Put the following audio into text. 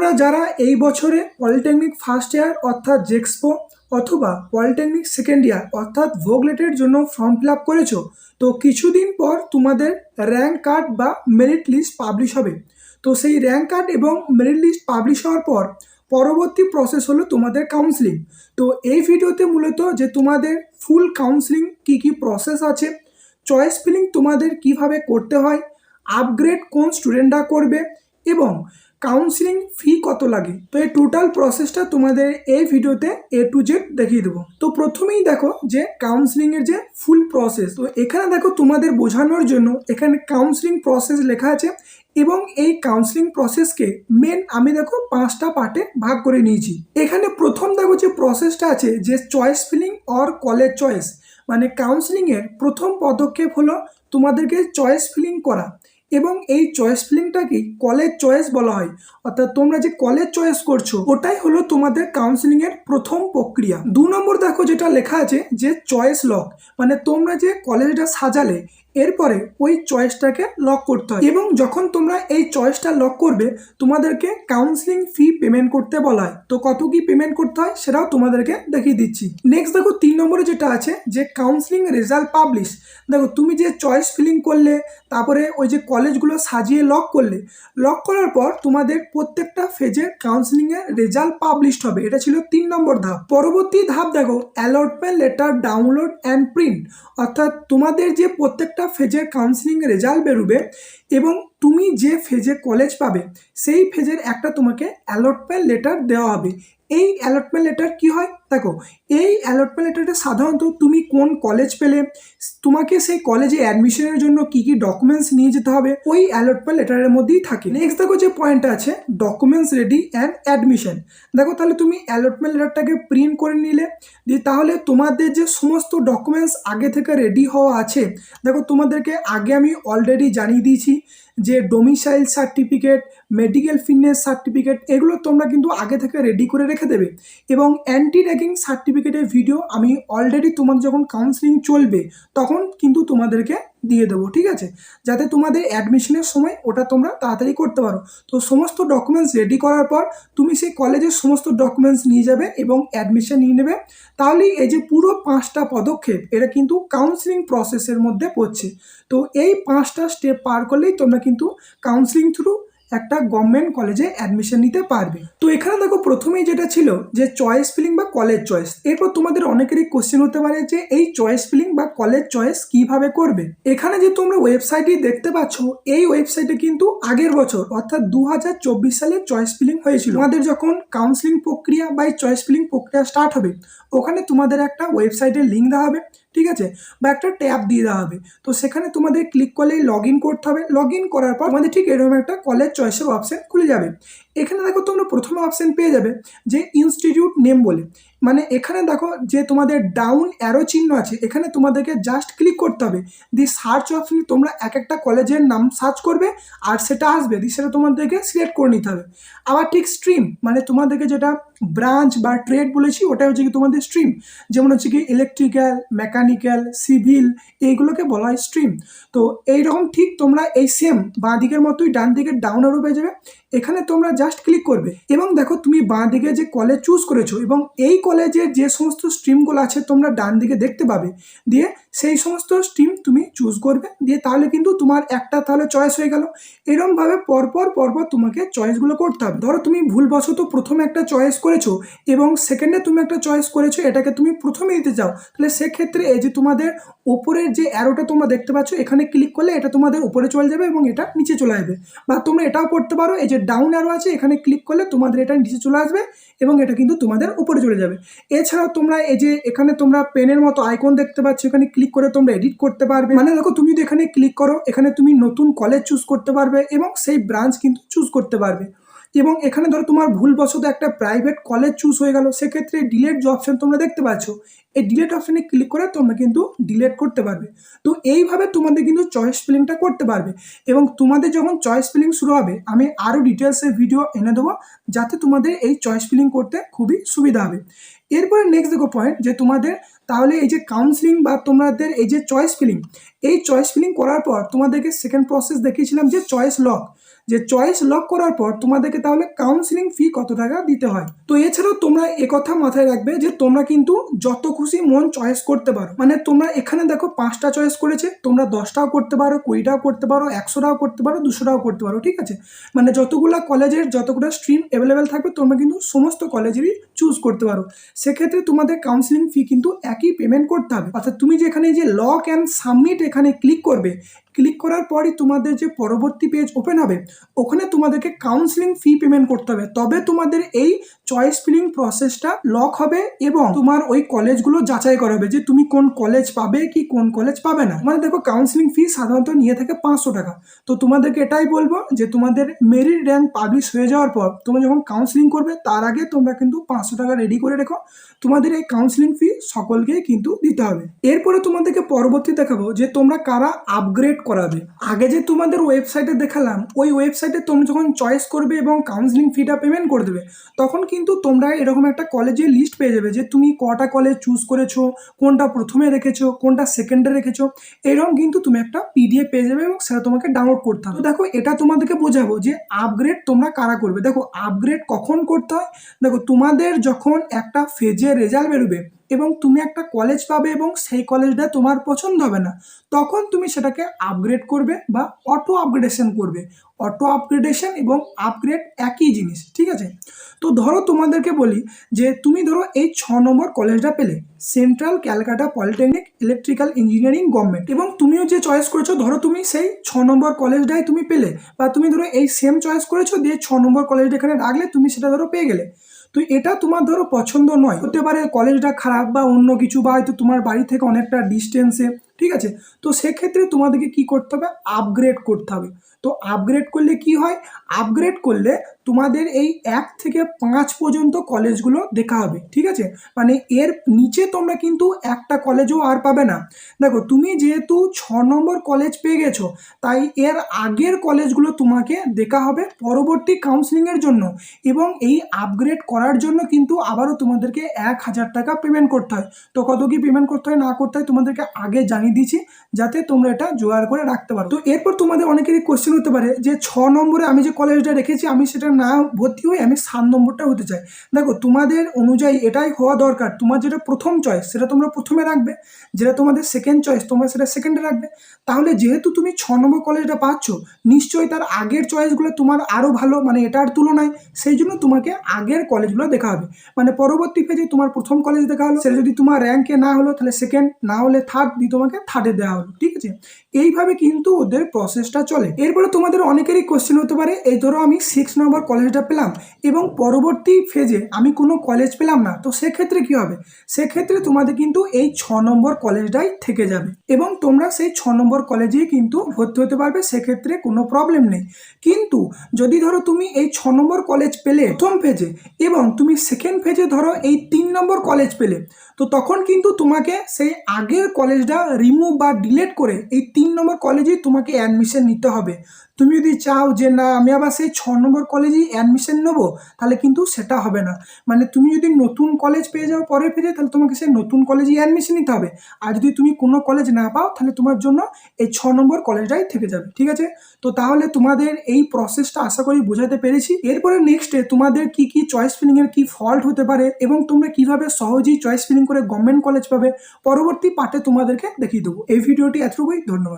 তোমরা যারা এই বছরে পলিটেকনিক ফার্স্ট ইয়ার অর্থাৎ জেক্সপো অথবা পলিটেকনিক সেকেন্ড ইয়ার অর্থাৎ ভোগলেটের জন্য ফর্ম ফিল আপ করেছো, তো কিছুদিন পর তোমাদের র্যাঙ্ক কার্ড বা মেরিট লিস্ট পাবলিশ হবে। তো সেই র্যাঙ্ক কার্ড এবং মেরিট লিস্ট পাবলিশ হওয়ার পর পরবর্তী প্রসেস হলো তোমাদের কাউন্সিলিং। তো এই ভিডিওতে মূলত যে তোমাদের ফুল কাউন্সিলিং কী প্রসেস আছে, চয়েস ফিলিং তোমাদের কিভাবে করতে হয়, আপগ্রেড কোন স্টুডেন্টরা করবে এবং কাউন্সিলিং ফি কত লাগে, তো এই টোটাল প্রসেসটা তোমাদের এই ভিডিওতে A to Z দেখিয়ে দেবো। তো প্রথমেই দেখো যে কাউন্সিলিংয়ের যে ফুল প্রসেস, তো এখানে দেখো তোমাদের বোঝানোর জন্য এখানে কাউন্সিলিং প্রসেস লেখা আছে এবং এই কাউন্সিলিং প্রসেসকে মেন আমি দেখো 5টা পার্টে ভাগ করে নিয়েছি। এখানে প্রথম দেখো যে প্রসেসটা আছে যে choice filling or college choice, মানে কাউন্সিলিংয়ের প্রথম পদক্ষেপ হলো তোমাদেরকে চয়েস ফিলিং করা এবং এই চয়েস ফিলিংটাকেই কলেজ চয়েস বলা হয়। অর্থাৎ তোমরা যে কলেজ চয়েস করছো ওটাই হলো তোমাদের কাউন্সিলিংয়ের প্রথম প্রক্রিয়া। 2 নম্বর দেখো যেটা লেখা আছে যে চয়েস লক, মানে তোমরা যে কলেজটা সাজালে এরপরে ওই চয়েসটাকে লক করতে হয় এবং যখন তোমরা এই চয়েসটা লক করবে তোমাদেরকে কাউন্সিলিং ফি পেমেন্ট করতে বলা হয়। তো কত কি পেমেন্ট করতে হয় সেটাও তোমাদেরকে দেখিয়ে দিচ্ছি। নেক্সট দেখো 3 নম্বরে যেটা আছে যে কাউন্সিলিং রেজাল্ট পাবলিশ। দেখো তুমি যে চয়েস ফিলিং করলে, তারপরে ওই যে কলেজগুলো সাজিয়ে লক করলে, লক করার পর তোমাদের প্রত্যেকটা ফেজের কাউন্সিলিংয়ের রেজাল্ট পাবলিশড হবে। এটা ছিল 3 নম্বর ধাপ। পরবর্তী ধাপ দেখো allotment letter download and print, অর্থাৎ তোমাদের যে প্রত্যেকটা ফেজের কাউন্সিলিং রেজাল্ট বেরোবে এবং তুমি যে ফেজে কলেজ পাবে সেই ফেজের একটা তোমাকে অ্যালটমেন্ট লেটার দেওয়া হবে। এই অ্যালটমেন্ট লেটার কি হয় দেখো, এই অ্যালটমেন্ট লেটারটা সাধারণত তুমি কোন কলেজ পেলে, তোমাকে সেই কলেজে অ্যাডমিশনের জন্য কি কি ডকুমেন্টস নিয়ে যেতে হবে ওই অ্যালটমেন্ট লেটারের মধ্যেই থাকে। নেক্সট দেখো যে পয়েন্টটা আছে ডকুমেন্টস রেডি অ্যান্ড অ্যাডমিশন। দেখো তাহলে তুমি অ্যালটমেন্ট লেটারটাকে প্রিন্ট করে নিলে, দিয়ে তাহলে তোমাদের যে সমস্ত ডকুমেন্টস আগে থেকে রেডি হওয়া আছে, দেখো তোমাদেরকে আগে আমি অলরেডি জানিয়ে দিয়েছি যে domicile certificate, medical fitness certificate, এগুলো তোমরা কিন্তু আগে থেকে রেডি করে রেখে দেবে এবং অ্যান্টি র্যাগিং সার্টিফিকেটের ভিডিও আমি অলরেডি তোমাদের যখন কাউন্সিলিং চলবে তখন কিন্তু তোমাদেরকে দিয়ে দেবো, ঠিক আছে, যাতে তোমাদের অ্যাডমিশনের সময় ওটা তোমরা তাড়াতাড়ি করতে পারো। তো সমস্ত ডকুমেন্টস রেডি করার পর তুমি সেই কলেজের সমস্ত ডকুমেন্টস নিয়ে যাবে এবং অ্যাডমিশন নিয়ে নেবে। তাহলেই এই যে পুরো 5টা পদক্ষেপ এটা কিন্তু কাউন্সিলিং প্রসেসের মধ্যে পড়ছে। তো এই 5টা স্টেপ পার করলেই তোমরা কিন্তু কাউন্সিলিং থ্রু একটা গভর্নমেন্ট কলেজে অ্যাডমিশন নিতে পারবে। তো এখানে দেখো প্রথমেই যেটা ছিল যে চয়েস ফিলিং বা কলেজ চয়েস, এরপর তোমাদের অনেকেরই কোশ্চেন হতে পারে যে এই চয়েস ফিলিং বা কলেজ চয়েস কিভাবে করবে। এখানে যে তোমরা ওয়েবসাইটটি দেখতে পাচ্ছ এই ওয়েবসাইটে কিন্তু আগের বছর অর্থাৎ 2024 সালে চয়েস ফিলিং হয়েছিল। তোমাদের যখন কাউন্সিলিং প্রক্রিয়া বা চয়েস ফিলিং প্রক্রিয়া স্টার্ট হবে ওখানে তোমাদের একটা ওয়েবসাইটের লিঙ্ক দেওয়া হবে, ঠিক আছে, বা একটা ট্যাব দিয়ে দেওয়া হবে। তো সেখানে তোমাদের ক্লিক করলেই লগ ইন করতে হবে। লগ ইন করার পর তোমাদের ঠিক এরকম একটা কলেজ চয়েসের অপশন খুলে যাবে। এখানে দেখো তোমরা প্রথমে অপশন পেয়ে যাবে যে ইনস্টিটিউট নেম বলে, মানে এখানে দেখো যে তোমাদের ডাউন অ্যারো চিহ্ন আছে, এখানে তোমাদেরকে জাস্ট ক্লিক করতে হবে। দিয়ে সার্চ অপশনে তোমরা এক একটা কলেজের নাম সার্চ করবে আর সেটা আসবে, দিয়ে সেটা তোমাদেরকে সিলেক্ট করে নিতে হবে। আবার ঠিক স্ট্রিম, মানে তোমাদেরকে যেটা ব্রাঞ্চ বা ট্রেড বলেছি ওটা হচ্ছে কি তোমাদের স্ট্রিম, যেমন হচ্ছে কি ইলেকট্রিক্যাল, মেকানিক্যাল, সিভিল, এইগুলোকে বলা হয় স্ট্রিম। তো এইরকম ঠিক তোমরা এই সেম বাঁ দিকের মতোই ডান দিকে ডাউন অ্যারো পেয়ে যাবে, এখানে তোমরা জাস্ট ক্লিক করবে এবং দেখো তুমি বাঁ দিকে যে কলেজ চুজ করেছো এবং এই কলেজের যে সমস্ত স্ট্রিমগুলো আছে তোমরা ডান দিকে দেখতে পাবে, দিয়ে সেই সমস্ত স্ট্রিম তুমি চুজ করবে, দিয়ে তাহলে কিন্তু তোমার একটা তাহলে চয়েস হয়ে গেল। এরকমভাবে পরপর তোমাকে চয়েসগুলো করতে হবে। ধরো তুমি ভুলবশত প্রথমে একটা চয়েস করেছো এবং সেকেন্ডে তুমি একটা চয়েস করেছো, এটাকে তুমি প্রথমে দিতে চাও, তাহলে সেক্ষেত্রে এই যে তোমাদের উপরের যে অ্যারোটা তোমরা দেখতে পাচ্ছ এখানে ক্লিক করলে এটা তোমাদের উপরে চলে যাবে এবং এটা নিচে চলে আসবে। বা তোমরা এটাও করতে পারো, এই যে ডাউন অ্যারো আছে এখানে ক্লিক করলে তোমাদের এটা নিচে চলে আসবে এবং এটা কিন্তু তোমাদের উপরে চলে যাবে। এছাড়াও তোমরা এই যে এখানে তোমরা পেনের মতো আইকন দেখতে পাচ্ছ, এখানে ক্লিক করে তোমরা এডিট করতে পারবে। মানে দেখো তুমি যদি এখানে ক্লিক করো এখানে তুমি নতুন কলেজ চুজ করতে পারবে এবং সেই ব্রাঞ্চ কিন্তু চুজ করতে পারবে। এবং এখানে ধরো তোমার ভুলবশত একটা প্রাইভেট কলেজ চুজ হয়ে গেল, সেক্ষেত্রে ডিলেট যে অপশন তোমরা দেখতে পাচ্ছ এই ডিলেট অপশনে ক্লিক করে তোমরা কিন্তু ডিলেট করতে পারবে। তো এইভাবে তোমাদের কিন্তু চয়েস ফিলিংটা করতে পারবে এবং তোমাদের যখন চয়েস ফিলিং শুরু হবে আমি আরও ডিটেলসের ভিডিও এনে দেবো যাতে তোমাদের এই চয়েস ফিলিং করতে খুবই সুবিধা হবে। এরপরে নেক্সট দেখো পয়েন্ট যে তোমাদের তাহলে এই যে কাউন্সিলিং বা তোমাদের এই যে চয়েস ফিলিং, এই চয়েস ফিলিং করার পর তোমাদেরকে সেকেন্ড প্রসেস দেখিয়েছিলাম যে চয়েস লক। যে চয়েস লক করার পর তোমাদেরকে তাহলে কাউন্সিলিং ফি কত টাকা দিতে হয়। তো এছাড়াও তোমরা একথা মাথায় রাখবে যে তোমরা কিন্তু যত খুশি মন চয়েস করতে পারো, মানে তোমরা এখানে দেখো 5টা চয়েস করেছে, তোমরা 10টাও করতে পারো, 20টাও করতে পারো, 100টাও করতে পারো, 200টাও করতে পারো, ঠিক আছে। মানে যতগুলা কলেজের যতগুলো স্ট্রিম অ্যাভেলেবেল থাকবে তোমরা কিন্তু সমস্ত কলেজেরই চুজ করতে পারো। সেক্ষেত্রে তোমাদের কাউন্সিলিং ফি কিন্তু একই পেমেন্ট করতে হবে। অর্থাৎ তুমি যেখানে যে লক অ্যান্ড সাবমিট এখানে ক্লিক করবে, ক্লিক করার পরই তোমাদের যে পরবর্তী পেজ ওপেন হবে ওখানে তোমাদেরকে কাউন্সিলিং ফি পেমেন্ট করতে হবে, তবে তোমাদের এই চয়েস ফিলিং প্রসেসটা লক হবে এবং তোমার ওই কলেজগুলো যাচাই করা হবে যে তুমি কোন কলেজ পাবে কি কোন কলেজ পাবে না। মানে দেখো কাউন্সিলিং ফি সাধারণত নিয়ে থাকে 500 টাকা। তো তোমাদেরকে এটাই বলবো যে তোমাদের মেরিট র্যাঙ্ক পাবলিশ হয়ে যাওয়ার পর তোমরা যখন কাউন্সিলিং করবে তার আগে তোমরা কিন্তু 500 টাকা রেডি করে রেখো। তোমাদের এই কাউন্সিলিং ফি সকলকেই কিন্তু দিতে হবে। এরপরে তোমাদেরকে পরবর্তী দেখাবো যে তোমরা কারা আপগ্রেড করাবে। আগে যে তোমাদের ওয়েবসাইটে দেখালাম ওই ওয়েবসাইটে তোমরা যখন চয়েস করবে এবং কাউন্সিলিং ফিটা পেমেন্ট করে দেবে তখন কিন্তু তোমরা এরকম একটা কলেজের লিস্ট পেয়ে যাবে যে তুমি কটা কলেজ চুজ করেছো, কোনটা প্রথমে রেখেছো, কোনটা সেকেন্ডে রেখেছো, এরকম কিন্তু তুমি একটা পিডিএফ পেয়ে যাবে এবং সেটা তোমাকে ডাউনলোড করতে হবে। তো দেখো এটা তোমাদেরকে বোঝাবো যে আপগ্রেড তোমরা কারা করবে। দেখো আপগ্রেড কখন করতে হয়, দেখো তোমাদের যখন একটা ফেজের রেজাল্ট বেরোবে এবং তুমি একটা কলেজ পাবে এবং সেই কলেজটা তোমার পছন্দ হবে না, তখন তুমি সেটাকে আপগ্রেড করবে বা অটো আপগ্রেডেশন করবে। অটো আপগ্রেডেশন এবং আপগ্রেড একই জিনিস, ঠিক আছে। তো ধরো তোমাদেরকে বলি যে তুমি ধরো এই 6 নম্বর কলেজটা পেলে, central Calcutta polytechnic electrical engineering government, এবং তুমিও যে চয়েস করেছো ধরো তুমি সেই 6 নম্বর কলেজটাই তুমি পেলে, বা তুমি ধরো এই সেম চয়েস করেছো দিয়ে 6 নম্বর কলেজটা এখানে রাখলে তুমি সেটা ধরো পেয়ে গেলে। তো এটা তোমার ধরো পছন্দ নয়, হতে পারে কলেজটা খারাপ বা অন্য কিছু, বা হয়তো তোমার বাড়ি থেকে অনেকটা ডিস্টেন্সে, ঠিক আছে। তো সেক্ষেত্রে তোমাদেরকে কি করতে হবে, আপগ্রেড করতে হবে। তো আপগ্রেড করলে কি হয়, আপগ্রেড করলে তোমাদের এই 1 থেকে 5 পর্যন্ত কলেজগুলো দেখা হবে, ঠিক আছে। মানে এর নিচে তোমরা কিন্তু একটা কলেজও আর পাবে না। দেখো তুমি যেহেতু 6 নম্বর কলেজ পেয়ে গেছো তাই এর আগের কলেজগুলো তোমাকে দেখা হবে পরবর্তী কাউন্সিলিংয়ের জন্য, এবং এই আপগ্রেড করার জন্য কিন্তু আবারও তোমাদেরকে 1000 টাকা পেমেন্ট করতে হয়। তো কত কি পেমেন্ট করতে হয় না করতে হয় তোমাদেরকে আগে জানিয়ে দিয়েছি, যাতে তোমরা এটা জোগাড় করে রাখতে পারো। তো এরপর তোমাদের অনেকেরই কোশ্চেন হতে পারে যে 6 নম্বরে আমি যে কলেজটা রেখেছি আমি সেটা না ভর্তি হয়ে আমি 7 নম্বরটা হতে চাই। দেখো তোমাদের অনুযায়ী এটাই হওয়া দরকার, তোমার যেটা প্রথম চয়েস সেটা তোমরা প্রথমে রাখবে, যেটা তোমাদের সেকেন্ড চয়েস তোমরা সেটা সেকেন্ডে রাখবে। তাহলে যেহেতু তুমি 6 নম্বর কলেজটা পাচ্ছ, নিশ্চয়ই তার আগের চয়েসগুলো তোমার আরও ভালো, মানে এটার তুলনায়, সেই জন্য তোমাকে আগের কলেজগুলো দেখা হবে। মানে পরবর্তী পেজে তোমার প্রথম কলেজ দেখা হলো, সেটা যদি তোমার র্যাঙ্কে না হলো তাহলে সেকেন্ড, না হলে থার্ড, দিয়ে তোমাকে থার্ডে দেওয়া হলো, ঠিক আছে। এইভাবে কিন্তু ওদের প্রসেসটা চলে। এরপরে তোমাদের অনেকেরই কোশ্চেন হতে পারে, এই ধরো আমি 6 নম্বর কলেজটা পেলাম এবং পরবর্তী ফেজে আমি কোনো কলেজ পেলাম না, তো সেক্ষেত্রে কি হবে, সেক্ষেত্রে তোমাদের কিন্তু এই 6 নম্বর কলেজটাই থেকে যাবে এবং তোমরা সেই 6 নম্বর কলেজেই কিন্তু ভর্তি হতে পারবে, সেক্ষেত্রে কোনো প্রবলেম নেই। কিন্তু যদি ধরো তুমি এই 6 নম্বর কলেজ পেলে প্রথম ফেজে এবং তুমি সেকেন্ড ফেজে ধরো এই 3 নম্বর কলেজ পেলে, তো তখন কিন্তু তোমাকে সেই আগের কলেজটা রিমুভ বা ডিলিট করে এই 3 নম্বর কলেজেই তোমাকে অ্যাডমিশন নিতে হবে। তুমি যদি চাও যে না আমি আবার সেই 6 নম্বর কলেজেই অ্যাডমিশন নেবো, তাহলে কিন্তু সেটা হবে না। মানে তুমি যদি নতুন কলেজ পেয়ে যাও পরের ফেজে, তাহলে তোমাকে সেই নতুন কলেজেই অ্যাডমিশন নিতে হবে। আর যদি তুমি কোনো কলেজ না পাও তাহলে তোমার জন্য এই 6 নম্বর কলেজটাই থেকে যাবে, ঠিক আছে। তো তাহলে তোমাদের এই প্রসেসটা আশা করি বোঝাতে পেরেছি। এরপরে নেক্সটে তোমাদের কি কি চয়েস ফিলিংয়ের কি ফল্ট হতে পারে এবং তোমরা কিভাবে সহজেই চয়েস ফিলিং করে গভর্নমেন্ট কলেজ পাবে, পরবর্তী পার্টে তোমাদেরকে দেখিয়ে দেবো। এই ভিডিওটি এতটুকুই, ধন্যবাদ।